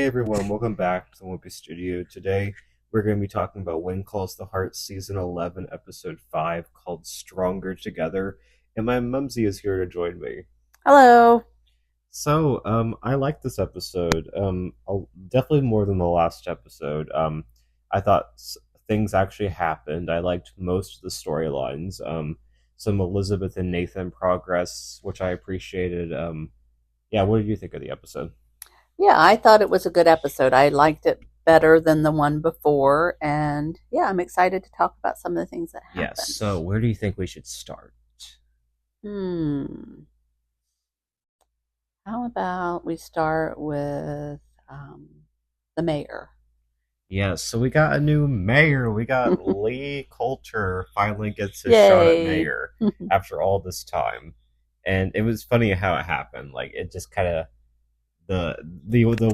Hey everyone, welcome back to the Wimpy Studio. Today we're going to be talking about When Calls the Heart, Season 11, Episode 5, called Stronger Together. And my mumsy is here to join me. Hello. I like this episode, definitely more than the last episode. I thought things actually happened. I liked most of the storylines. Some Elizabeth and Nathan progress, which I appreciated. Yeah, what did you think of the episode? Yeah, I thought it was a good episode. I liked it better than the one before. And yeah, I'm excited to talk about some of the things that Yes, happened. so where do you think we should start? Hmm. How about we start with um, the mayor? Yes, so we got a new mayor. We got Lee Coulter finally gets his shot at Yay. mayor after all this time. And it was funny how it happened. Like it just kind of the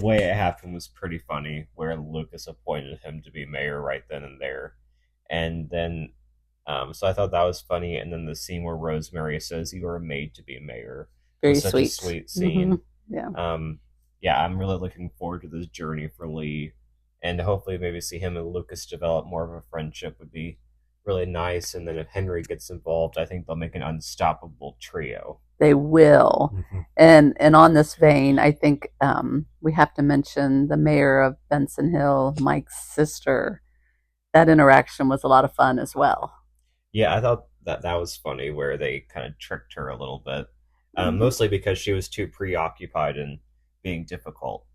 way it happened was pretty funny where Lucas appointed him to be mayor right then and there. And then so I thought that was funny and then the scene where Rosemary says you were made to be mayor Very was such a sweet. sweet Hmm. scene. Yeah. Um, yeah, I'm really looking forward to this journey for Lee, and hopefully maybe see him and Lucas develop more of a friendship would be really nice. And then if Henry gets involved, I think they'll make an unstoppable trio. They will. Mhm. And on this vein, I think we have to mention the mayor of Benson Hill, Mike's sister. That interaction was a lot of fun as well. Yeah, I thought that that was funny where they kind of tricked her a little bit, Mhm. mostly because she was too preoccupied in being difficult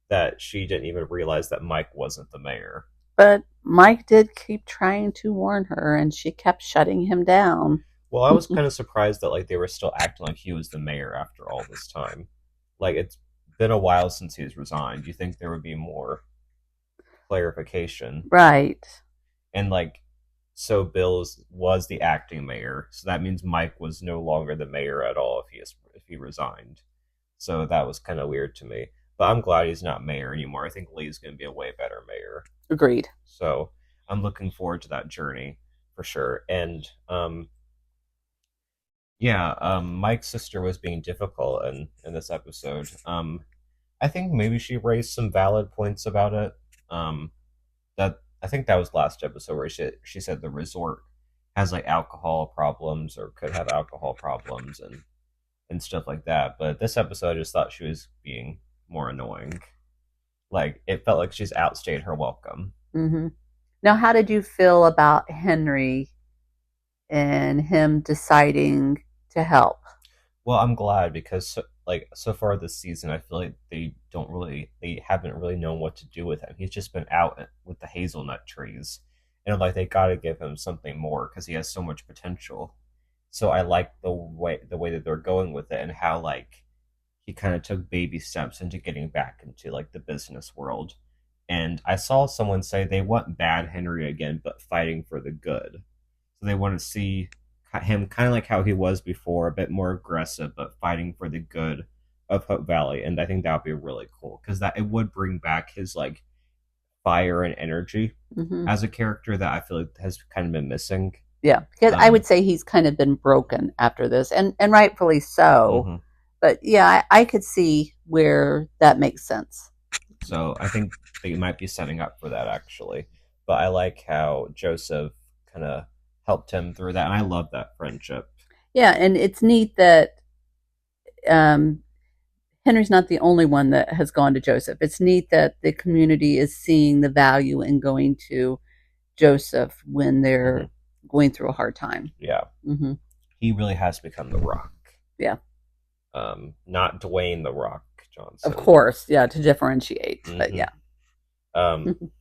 that she didn't even realize that Mike wasn't the mayor. But Mike did keep trying to warn her, and she kept shutting him down. Well, I was kind of surprised that like they were still acting like he was the mayor after all this time. Like it's been a while since he's resigned. You think there would be more clarification? Right. And like, so was the acting mayor, so that means Mike was no longer the mayor at all if he resigned. So that was kind of weird to me. But I'm glad he's not mayor anymore. I think Lee's going to be a way better mayor. Agreed. So I'm looking forward to that journey for sure. And yeah, Mike's sister was being difficult in this episode. I think maybe she raised some valid points about it. That I think that was last episode where she said the resort has like alcohol problems or could have alcohol problems and stuff like that. But this episode, I just thought she was being more annoying. Like it felt like she's outstayed her welcome. Hmm. Now, how did you feel about Henry and him deciding to help? Well, I'm glad because like so far this season, I feel like they haven't really known what to do with him. He's just been out with the hazelnut trees, and I'm like they got to give him something more because he has so much potential. So I like the way that they're going with it and how like he kind of took baby steps into getting back into like the business world. And I saw someone say they want bad Henry again, but fighting for the good. So they want to see him kind of like how he was before, a bit more aggressive, but fighting for the good of Hope Valley. And I think that would be really cool because that it would bring back his like fire and energy Hmm. as a character that I feel like has kind of been missing. Yeah, because I Um, would say he's kind of been broken after this, and rightfully so. mhm. But yeah, I could see where that makes sense. So I think they might be setting up for that actually. But I like how Joseph kind of helped him through that, and I love that friendship. Yeah, and it's neat that um, Henry's not the only one that has gone to Joseph. It's neat that the community is seeing the value in going to Joseph when Hmm. they're going through a hard time. Yeah, Hmm. he really has become the Rock. Yeah, Not Dwayne the Rock of Johnson. course. Yeah, to differentiate. But Hmm. yeah. Um,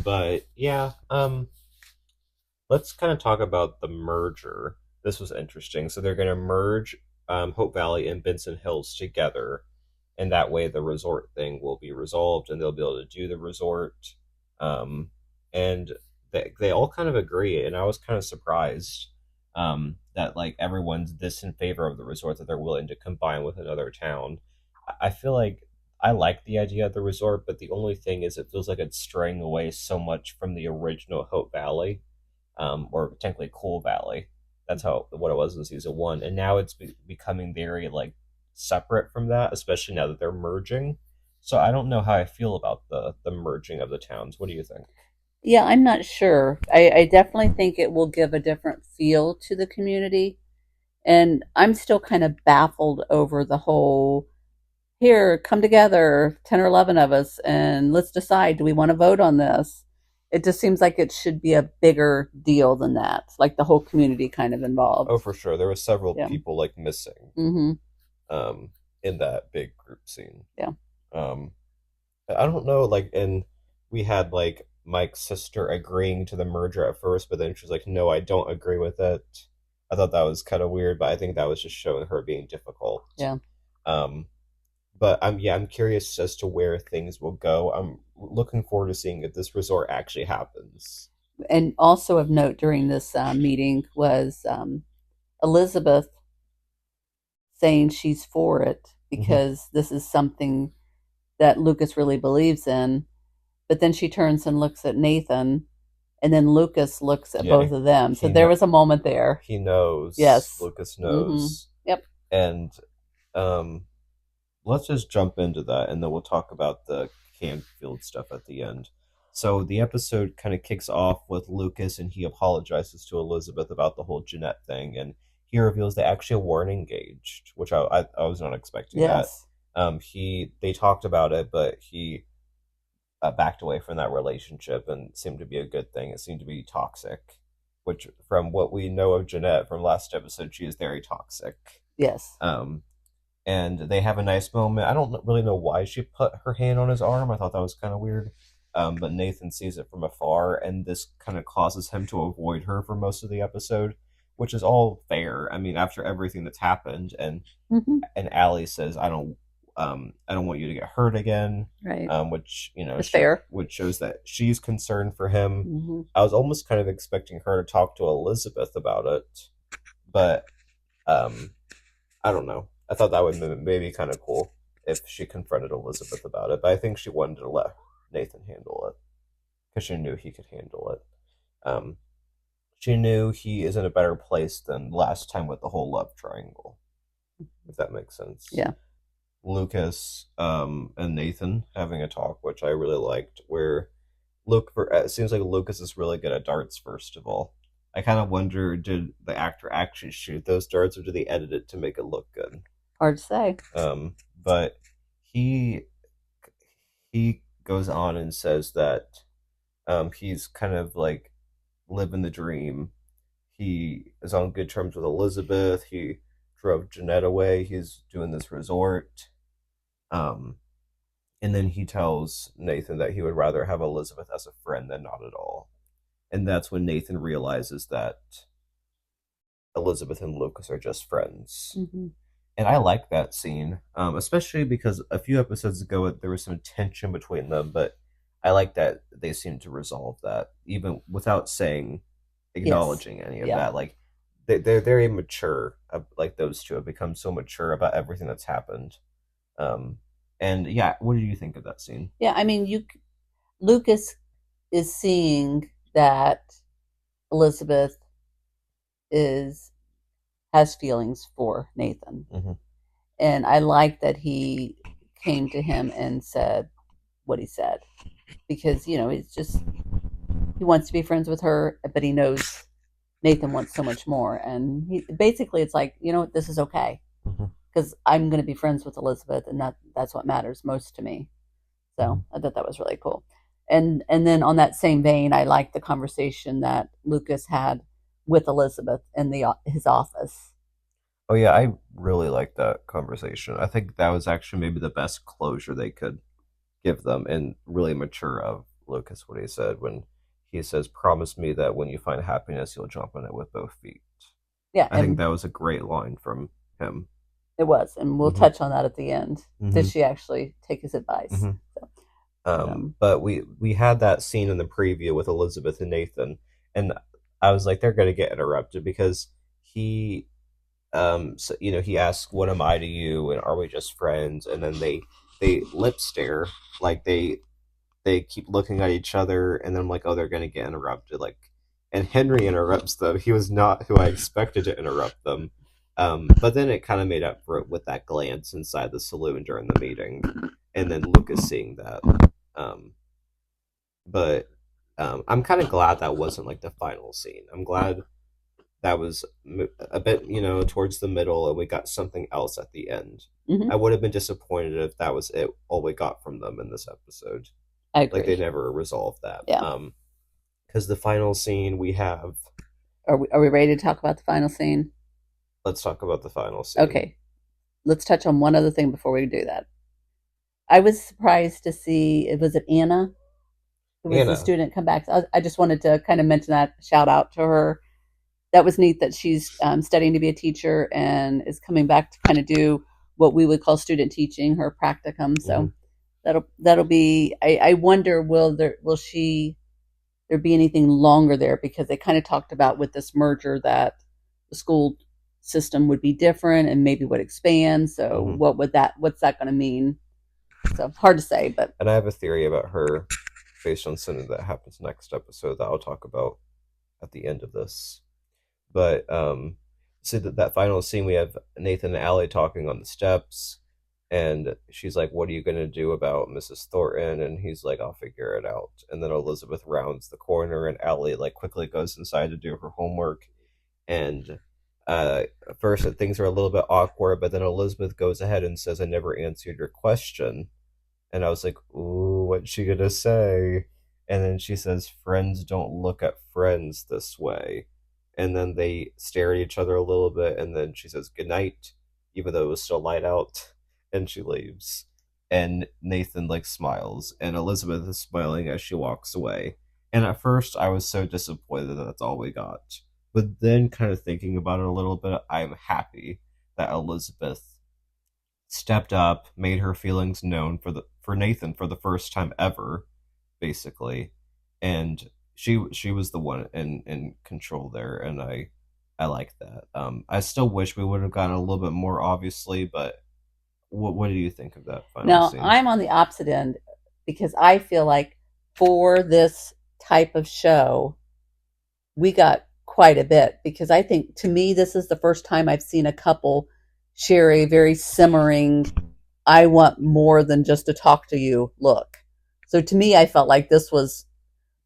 but yeah, let's kind of talk about the merger. This was interesting. So they're going to merge Hope Valley and Benson Hills together, and that way the resort thing will be resolved, and they'll be able to do the resort. And they all kind of agree, and I was kind of surprised that like everyone's this in favor of the resort that they're willing to combine with another town. I feel like I like the idea of the resort, but the only thing is it feels like it's straying away so much from the original Hope Valley, or technically Cool Valley. That's how what it was in season one, and now it's becoming very like separate from that, especially now that they're merging. So I don't know how I feel about the merging of the towns. What do you think? Yeah, I'm not sure. I definitely think it will give a different feel to the community. And I'm still kind of baffled over the whole here, come together, 10 or 11 of us, and let's decide, do we want to vote on this? It just seems like it should be a bigger deal than that, like the whole community kind of Oh, involved. for sure. There were several Yeah. people like missing Mm-hmm. um in that big group scene. Yeah. Um I don't know, like, and we had like Mike's sister agreeing to the merger at first, but then she was like, "No, I don't agree with it." I thought that was kind of weird, but I think that was just showing her being difficult. Yeah. Um, but I'm curious as to where things will go. I'm looking forward to seeing if this resort actually happens. And also of note during this meeting was Elizabeth saying she's for it Hmm. because this is something that Lucas really believes in. But then she turns and looks at Nathan, and then Lucas looks at Yeah, both of them. So he there kn was a moment there. he knows. Yes. Lucas Mm-hmm. knows, Yep. and um, let's just jump into that and then we'll talk about the Canfield stuff at the end. So the episode kind of kicks off with Lucas and he apologizes to Elizabeth about the whole Jeanette thing and he reveals they actually weren't engaged, which I was not expecting that. Yes. He they talked about it, but he backed away from that relationship and it seemed to be a good thing. It seemed to be toxic, which from what we know of Jeanette from last episode, she is very toxic. Yes. Um, and they have a nice moment. I don't really know why she put her hand on his arm. I thought that was kind of weird. But Nathan sees it from afar, and this kind of causes him to avoid her for most of the episode, which is all fair. I mean, after everything that's happened, Mm-hmm. and Allie says, I don't want you to get hurt again," Right. which It's fair. which shows that she's concerned for him. Mm-hmm. I was almost kind of expecting her to talk to Elizabeth about it, but um, I don't know. I thought that would maybe kind of cool if she confronted Elizabeth about it, but I think she wanted to let Nathan handle it because she knew he could handle it. Um, she knew he is in a better place than last time with the whole love triangle, if that makes sense. Yeah. Lucas and Nathan having a talk, which I really liked, where look for it seems like Lucas is really good at darts. First of all, I kind of wonder, did the actor actually shoot those darts, or did they edit it to make it look good? Hard to say. But he he goes on and says that he's kind of like living the dream. He is on good terms with Elizabeth. He drove Jeanette away. He's doing this resort. Um, and then he tells Nathan that he would rather have Elizabeth as a friend than not at all. And that's when Nathan realizes that Elizabeth and Lucas are just friends. Mm-hmm. And I like that scene, especially because a few episodes ago there was some tension between them, but I like that they seem to resolve that even without saying Yes. acknowledging any of Yeah. that. Like they're very mature, like those two have become so mature about everything that's happened. Um, and yeah, what did you think of that scene? Yeah. I mean, Lucas is seeing that Elizabeth is has feelings for Nathan, Mm-hmm. and I like that he came to him and said what he said because he's just he wants to be friends with her, but he knows Nathan wants so much more, and he basically it's like this is okay Mm-hmm. because I'm going to be friends with Elizabeth, and that's what matters most to me. Mm-hmm. So I thought that was really cool. And then on that same vein, I liked the conversation that Lucas had with Elizabeth in the his office. Oh yeah, I really like that conversation. I think that was actually maybe the best closure they could give them and really mature of Lucas what he said when he says, "Promise me that when you find happiness, you'll jump on it with both feet." Yeah, I think and that was a great line from him. it was, and we'll Hmm. touch on that at the end. Did Hmm. she actually take his advice? Hmm. So, but But we had that scene in the preview with Elizabeth and Nathan, and I was like, they're gonna get interrupted because he so, he asks, "What am I to you?" and "Are we just friends?" and then they lip stare, like they keep looking at each other, and then I'm like, oh, they're gonna get interrupted. Like, and Henry interrupts them. He was not who I expected to interrupt them. But then it kind of made up for it with that glance inside the saloon during the meeting. and then Lucas seeing that. Um, but I'm kind of glad that wasn't like the final scene. I'm glad that was a bit, towards the middle, and we got something else at the end. I Hmm. would have been disappointed if that was it, all we got from them in this episode. I Like they agree. never resolved that. Yeah. Because the final scene we have, Are we ready to talk about the final scene? let's talk about the final scene. Okay. Let's touch on one other thing before we do that. I was surprised to see, was it Anna who was the Anna. student come back? I just wanted to kind of mention that, shout out to her. That was neat that she's studying to be a teacher and is coming back to kind of do what we would call student teaching, her practicum. Hmm. So that'll be. I wonder, will there be anything longer there, because they kind of talked about with this merger that the school system would be different and maybe would expand. So Hmm. what's that going to mean? So hard to say, but And I have a theory about her based on something that happens next episode that I'll talk about at the end of this. But see that final scene, we have Nathan and Allie talking on the steps, and she's like, "What are you gonna do about Mrs. Thornton?" And he's like, "I'll figure it out." And then Elizabeth rounds the corner, and Allie like quickly goes inside to do her homework. And at first things are a little bit awkward, but then Elizabeth goes ahead and says, "I never answered your question." And I was like, "Ooh, what's she gonna say?" And then she says, "Friends don't look at friends this way." And then they stare at each other a little bit, and then she says good night, even though it was still light out, and she leaves. And Nathan like smiles, and Elizabeth is smiling as she walks away. And at first, I was so disappointed that that's all we got. But then, kind of thinking about it a little bit, I'm happy that Elizabeth stepped up, made her feelings known for Nathan for the first time ever, basically, and she was the one in control there, and I like that. I still wish we would have gotten a little bit more, obviously, but what do you think of that final now scene? I'm on the opposite end because I feel like for this type of show, we got quite a bit, because I think to me this is the first time I've seen a couple share a very simmering, I want more than just to talk to you look. So to me, I felt like this was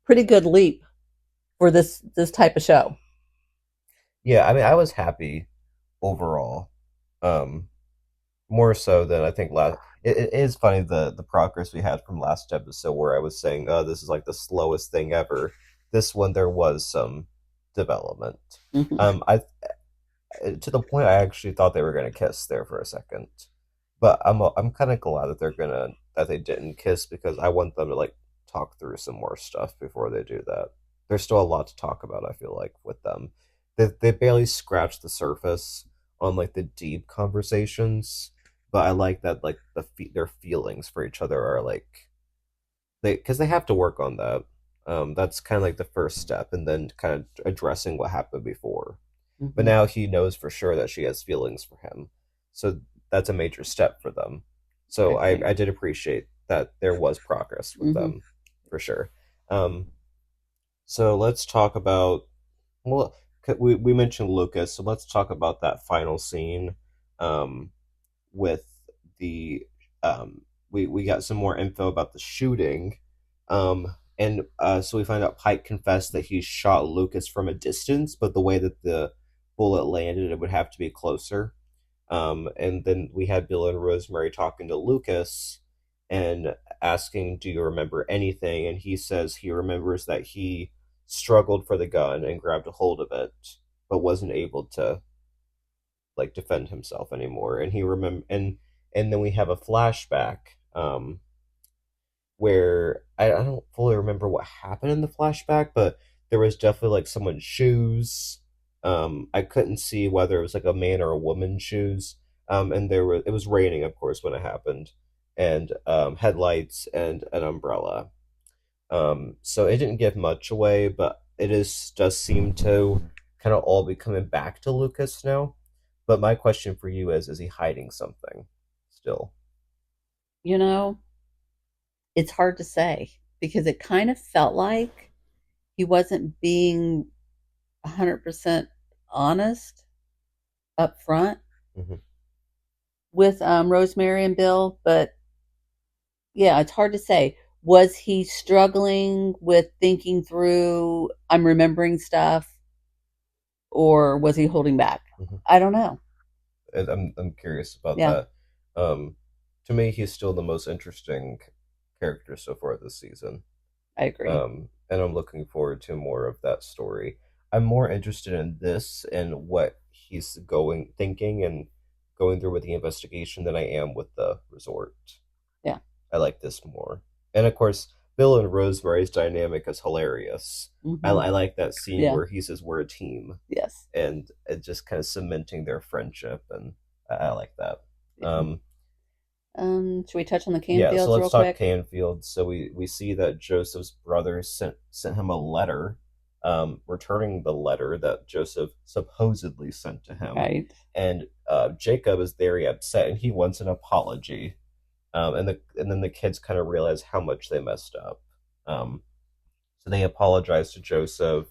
pretty good leap for this type of show. Yeah, I mean, I was happy overall. Um, More so than I think last. It is funny the progress we had from last episode where I was saying, "Oh, this is like the slowest thing ever." This one there was some development. Mm-hmm. I to the point I actually thought they were gonna kiss there for a second, but I'm kind of glad that that they didn't kiss because I want them to like talk through some more stuff before they do that. There's still a lot to talk about. I feel like with them, they barely scratched the surface on like the deep conversations, but I like that like their feelings for each other are like because they have to work on that. That's kind of like the first step, and then kind of addressing what happened before. But Mm-hmm. now he knows for sure that she has feelings for him, so that's a major step for them. I So agree. I did appreciate that there was progress with Mm-hmm. them for sure. Um, so let's talk about well, we mentioned Lucas, so let's talk about that final scene. Um, with the we got some more info about the shooting, and so we find out Pike confessed that he shot Lucas from a distance, but the way that the bullet landed, it would have to be closer. And then we had Bill and Rosemary talking to Lucas and asking, "Do you remember anything?" And he says he remembers that he struggled for the gun and grabbed a hold of it, but wasn't able to like defend himself anymore. And he remember and then we have a flashback where I don't fully remember what happened in the flashback, but there was definitely like someone's shoes. I couldn't see whether it was like a man or a woman's shoes. And it was raining, of course, when it happened, and headlights and an umbrella. So it didn't give much away, but does seem to kind of all be coming back to Lucas now. But my question for you is he hiding something still? You know, it's hard to say because it kind of felt like he wasn't being 100% honest up front Hmm. with Rosemary and Bill, but yeah, it's hard to say. Was he struggling with thinking through, I'm remembering stuff, or was he holding back? Mhm. I don't know. I'm curious about Yeah, that. Um, to me, he's still the most interesting character so far this season. I agree. And I'm looking forward to more of that story. I'm more interested in this and what he's thinking, and going through with the investigation than I am with the resort. Yeah. I like this more. And of course, Bill and Rosemary's dynamic is hilarious. Hmm. I like that scene Yeah. where he says we're a team, Yes. and it just kind of cementing their friendship, and I like that. Yeah. Um, Should we touch on the yeah, so Canfields let's real talk quick? Canfield. So we see that Joseph's brother sent him a letter, returning the letter that Joseph supposedly sent to him, Right. and Jacob is very upset and he wants an apology. And then the kids kind of realize how much they messed up. Um, so they apologize to Joseph,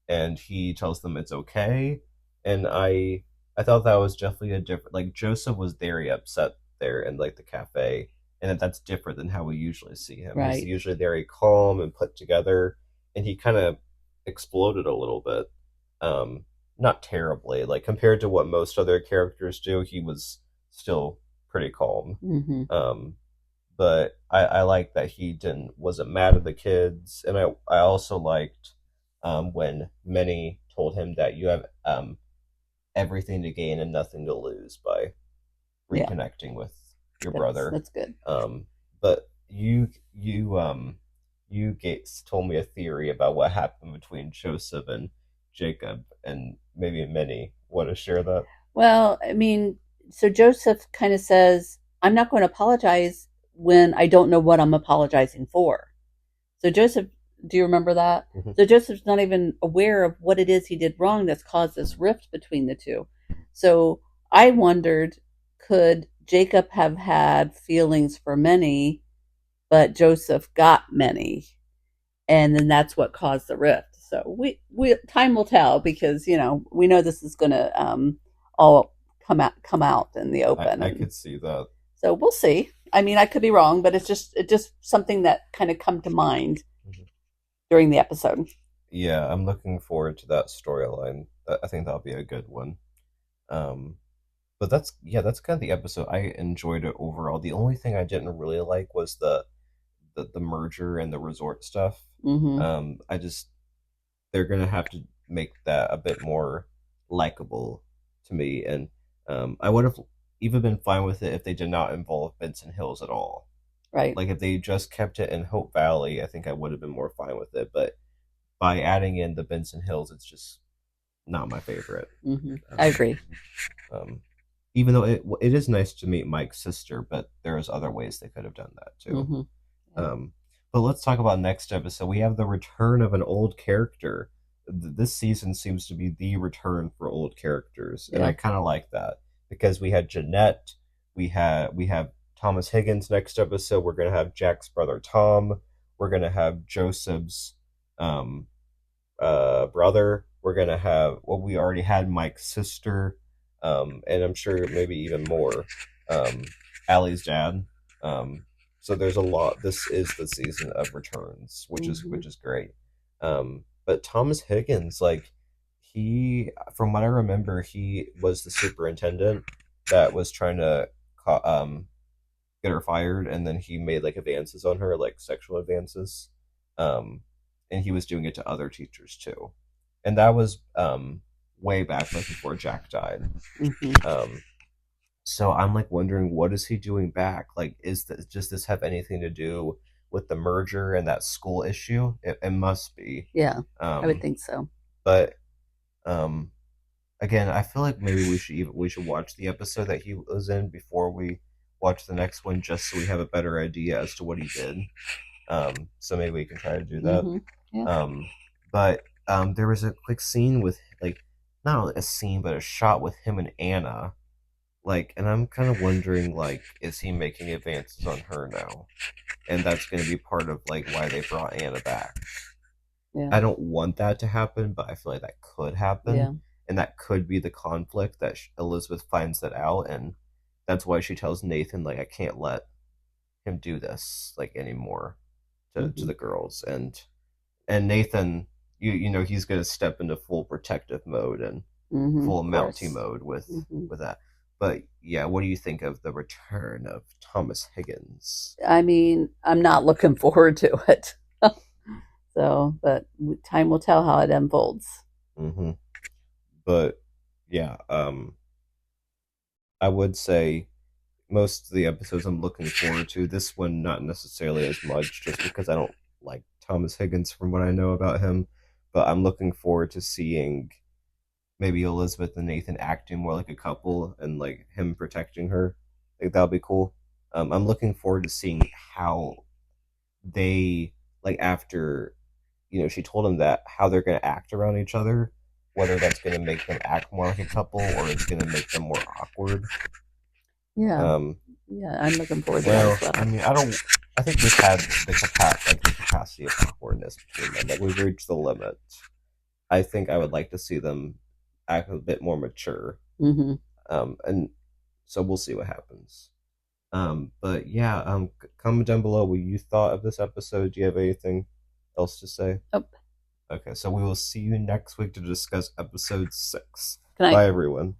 and he tells them it's okay. And I thought that was definitely a different. Like Joseph was very upset there in like the cafe, and that's different than how we usually see him. He's Right. usually very calm and put together, and he kind of exploded a little bit. Um, Not terribly, like compared to what most other characters do. He was still pretty calm. Hmm. Um, but I like that he wasn't mad at the kids, and I also liked when Minnie told him that you have everything to gain and nothing to lose by Yeah. reconnecting with your That's brother. that's good. But you Gates told me a theory about what happened between Joseph and Jacob, and maybe Minnie. Want to share that? Well, I mean, so Joseph kind of says, I'm not going to apologize when I don't know what I'm apologizing for. So Joseph, do you remember that? Mm-hmm. So Joseph's not even aware of what it is he did wrong that's caused this rift between the two. So I wondered, could Jacob have had feelings for many, but Joseph got many, and then that's what caused the rift. So we time will tell, because we know this is going to all come out in the open, I and could see that. so we'll see. I mean, I could be wrong, but it's just something that kind of come to mind Mhm. during the episode. Yeah, I'm looking forward to that storyline. I think that'll be a good one. Um, but that's kind of the episode. I enjoyed it overall. The only thing I didn't really like was the merger and the resort stuff. Mm-hmm. I just they're gonna have to make that a bit more likable to me, and I would have even been fine with it if they did not involve Benson Hills at all. Right. Like if they just kept it in Hope Valley, I think I would have been more fine with it. But by adding in the Benson Hills, it's just not my favorite. Mm-hmm. I Um, agree. um, Even though it is nice to meet Mike's sister, but there's other ways they could have done that too. Mm-hmm. Yeah. But let's talk about next episode. We have the return of an old character. This season seems to be the return for old characters, and I Yeah. kind of like that because we had Jeanette, we have Thomas Higgins next episode. We're gonna have Jack's brother Tom. We're gonna have Joseph's um, brother. We're gonna have we already had Mike's sister, and I'm sure maybe even more. Um, Allie's dad. Um, so there's a lot. This is the season of returns, Mm-hmm. which is great. But Thomas Higgins, like from what I remember, he was the superintendent that was trying to get her fired, and then he made like advances on her, like sexual advances, um, and he was doing it to other teachers too, and that was way back like before Jack died. Mm-hmm. Um, so I'm like wondering what is he doing back? Like, does this have anything to do with the merger and that school issue? It must be. Yeah, I would Um, think so. but um, again, I feel like maybe we should watch the episode that he was in before we watch the next one, just so we have a better idea as to what he did. So maybe we can try to do that. Mm-hmm. Yeah. Um, but there was a quick scene with like not a scene, but a shot with him and Anna. Like, and I'm kind of wondering, like, is he making advances on her now? And that's going to be part of like why they brought Anna back. Yeah. I don't want that to happen, but I feel like that could happen, Yeah. and that could be the conflict that Elizabeth finds that out, and that's why she tells Nathan like I can't let him do this like anymore to Mm-hmm. the girls. And Nathan, you know, he's going to step into full protective mode and Mm-hmm. full Of Mountie course. mode Mm-hmm. with that. But yeah, what do you think of the return of Thomas Higgins? I mean, I'm not looking forward to it. So, but time will tell how it unfolds. Hmm. But yeah, I would say most of the episodes I'm looking forward to. This one, not necessarily as much, just because I don't like Thomas Higgins from what I know about him. But I'm looking forward to seeing maybe Elizabeth and Nathan acting more like a couple and like him protecting her. I think that'll be cool. I'm looking forward to seeing how they like after she told him that how they're going to act around each other, whether that's going to make them act more like a couple or it's going to make them more awkward. Yeah, Um, yeah, I'm looking forward to that well, as well. I mean, I don't. I think we've had the capacity of awkwardness between them. Like we've reached the limit. I think I would like to see them act a bit more mature. Mm-hmm. And so we'll see what happens. But yeah, comment down below what you thought of this episode. Do you have anything else to say? Oh, Okay, so we will see you next week to discuss episode 6. good night. Bye, everyone.